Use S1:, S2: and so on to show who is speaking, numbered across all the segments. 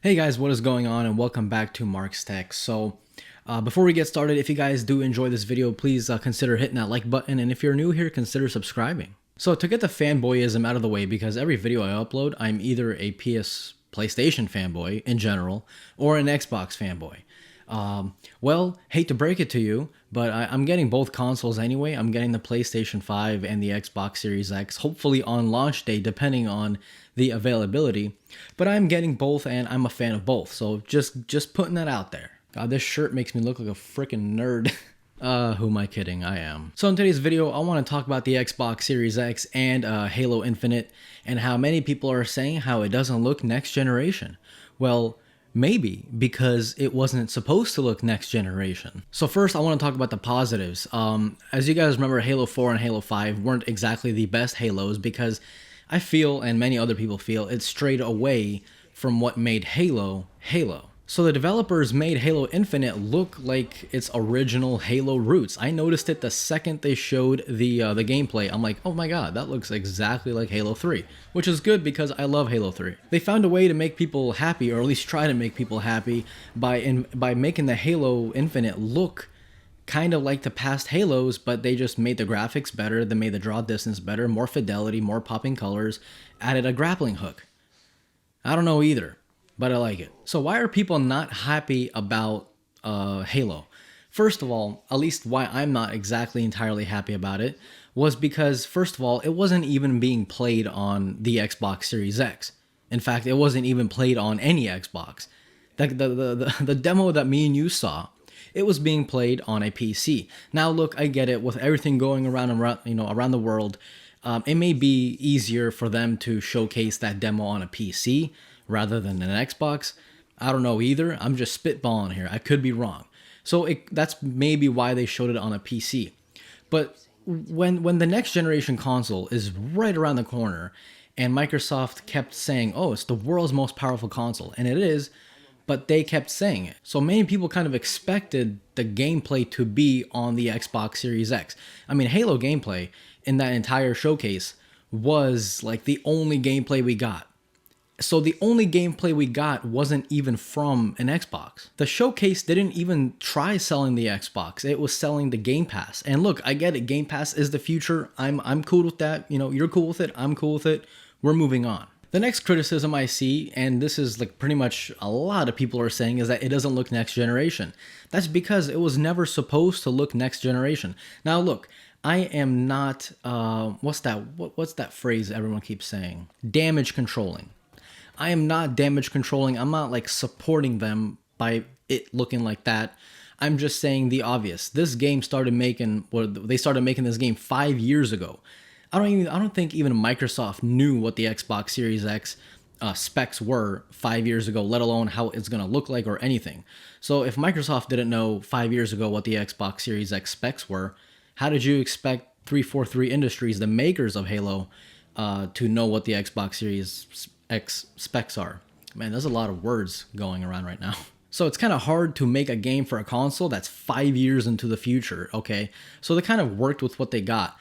S1: Hey guys, what is going on, and welcome back to Mark's Tech. Before we get started, if you guys do enjoy this video, please consider hitting that like button, and if you're new here, consider subscribing. So to get the fanboyism out of the way, because every video I upload, I'm either a PlayStation fanboy in general, or an Xbox fanboy. Well, hate to break it to you, but I'm getting both consoles anyway. I'm getting the PlayStation 5 and the Xbox Series X, hopefully on launch day, depending on the availability. But I'm getting both, and I'm a fan of both. So just putting that out there. God, this shirt makes me look like a freaking nerd. Who am I kidding? I am. So in today's video, I want to talk about the Xbox Series X and Halo Infinite, and how many people are saying how it doesn't look next generation. Well, maybe because it wasn't supposed to look next generation. So first, I want to talk about the positives. As you guys remember, Halo 4 and Halo 5 weren't exactly the best Halos because I feel, and many other people feel, it strayed away from what made Halo Halo. So the developers made Halo Infinite look like its original Halo roots. I noticed it the second they showed the gameplay. I'm like, oh my god, that looks exactly like Halo 3, which is good because I love Halo 3. They found a way to make people happy, or at least try to make people happy, by making the Halo Infinite look kind of like the past Halos, but they just made the graphics better, they made the draw distance better, more fidelity, more popping colors, added a grappling hook. I don't know either, but I like it. So why are people not happy about Halo? First of all, at least why I'm not exactly entirely happy about it, was because, first of all, it wasn't even being played on the Xbox Series X. In fact, it wasn't even played on any Xbox. The demo that me and you saw, it was being played on a PC. Now look, I get it, with everything going around around the world, it may be easier for them to showcase that demo on a PC rather than an Xbox. I don't know either. I'm just spitballing here. I could be wrong. So that's maybe why they showed it on a PC. But when the next generation console is right around the corner, and Microsoft kept saying, "Oh, it's the world's most powerful console," and it is, but they kept saying it. So many people kind of expected the gameplay to be on the Xbox Series X. I mean, Halo gameplay in that entire showcase was like the only gameplay we got. So the only gameplay we got wasn't even from an Xbox. The showcase didn't even try selling the Xbox. It was selling the Game Pass. And look, I get it. Game Pass is the future. I'm cool with that. You know, you're cool with it. I'm cool with it. We're moving on. The next criticism I see, and this is like pretty much a lot of people are saying, is that it doesn't look next generation. That's because it was never supposed to look next generation. Now look, I am not, what's that phrase everyone keeps saying? Damage controlling. I am not damage controlling. I'm not like supporting them by it looking like that. I'm just saying the obvious. This game started making, they started making this game 5 years ago. I don't think even Microsoft knew what the Xbox Series X specs were 5 years ago, let alone how it's gonna look like or anything. So if Microsoft didn't know 5 years ago what the Xbox Series X specs were, how did you expect 343 Industries, the makers of Halo, to know what the Xbox Series X specs are? Man, there's a lot of words going around right now. So it's kind of hard to make a game for a console that's 5 years into the future, okay? So they kind of worked with what they got.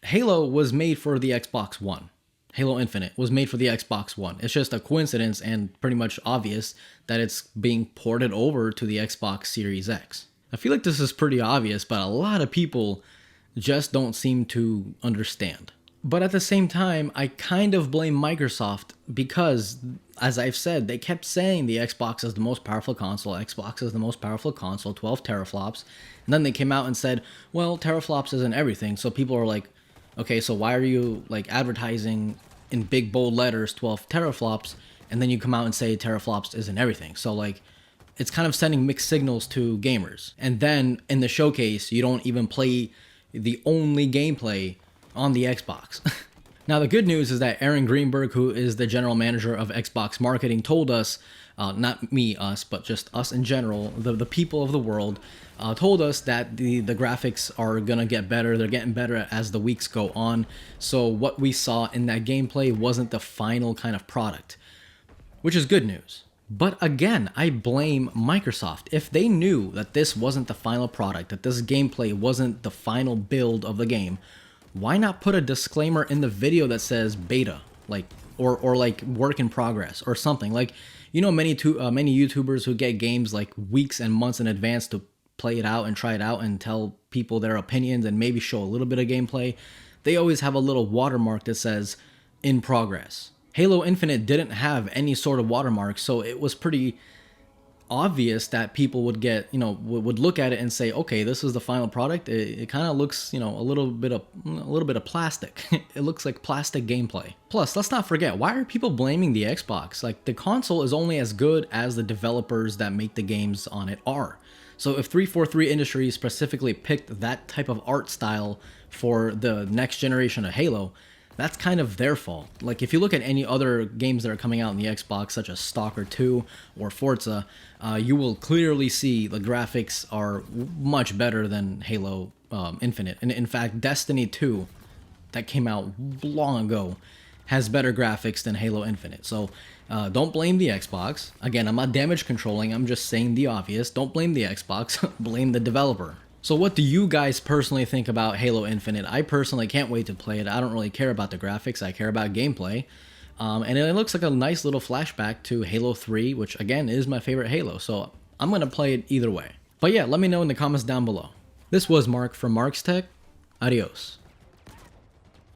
S1: Halo was made for the Xbox One. Halo Infinite was made for the Xbox One. It's just a coincidence and pretty much obvious that it's being ported over to the Xbox Series X. I feel like this is pretty obvious, but a lot of people just don't seem to understand. But at the same time, I kind of blame Microsoft because, as I've said, they kept saying the Xbox is the most powerful console, Xbox is the most powerful console, 12 teraflops. And then they came out and said, well, teraflops isn't everything. So people are like, okay, so why are you like advertising in big bold letters 12 teraflops, and then you come out and say teraflops isn't everything? So like, it's kind of sending mixed signals to gamers. And then in the showcase, you don't even play the only gameplay on the Xbox. Now the good news is that Aaron Greenberg, who is the general manager of Xbox marketing, told us, not me, us, but just us in general, the people of the world, told us that the graphics are gonna get better. They're getting better as the weeks go on. So what we saw in that gameplay wasn't the final kind of product, which is good news. But again, I blame Microsoft. If they knew that this wasn't the final product, that this gameplay wasn't the final build of the game, why not put a disclaimer in the video that says beta, like, or like work in progress or something? Like, You know, many YouTubers who get games like weeks and months in advance to play it out and try it out and tell people their opinions and maybe show a little bit of gameplay. They always have a little watermark that says "in progress." Halo Infinite didn't have any sort of watermark, so it was pretty obvious that people would get, would look at it and say, okay, this is the final product. It kind of looks, a little bit of plastic. It looks like plastic gameplay. Plus, let's not forget, why are people blaming the Xbox? Like, the console is only as good as the developers that make the games on it are. So if 343 Industries specifically picked that type of art style for the next generation of Halo, that's kind of their fault. Like, if you look at any other games that are coming out on the Xbox, such as Stalker 2 or Forza, you will clearly see the graphics are much better than Halo Infinite. And in fact, Destiny 2, that came out long ago, has better graphics than Halo Infinite. So don't blame the Xbox. Again, I'm not damage controlling, I'm just saying the obvious. Don't blame the Xbox, blame the developer. So what do you guys personally think about Halo Infinite? I personally can't wait to play it. I don't really care about the graphics, I care about gameplay. And it looks like a nice little flashback to Halo 3, which again is my favorite Halo, so I'm gonna play it either way. But yeah, let me know in the comments down below. This was Mark from Mark's Tech. Adios.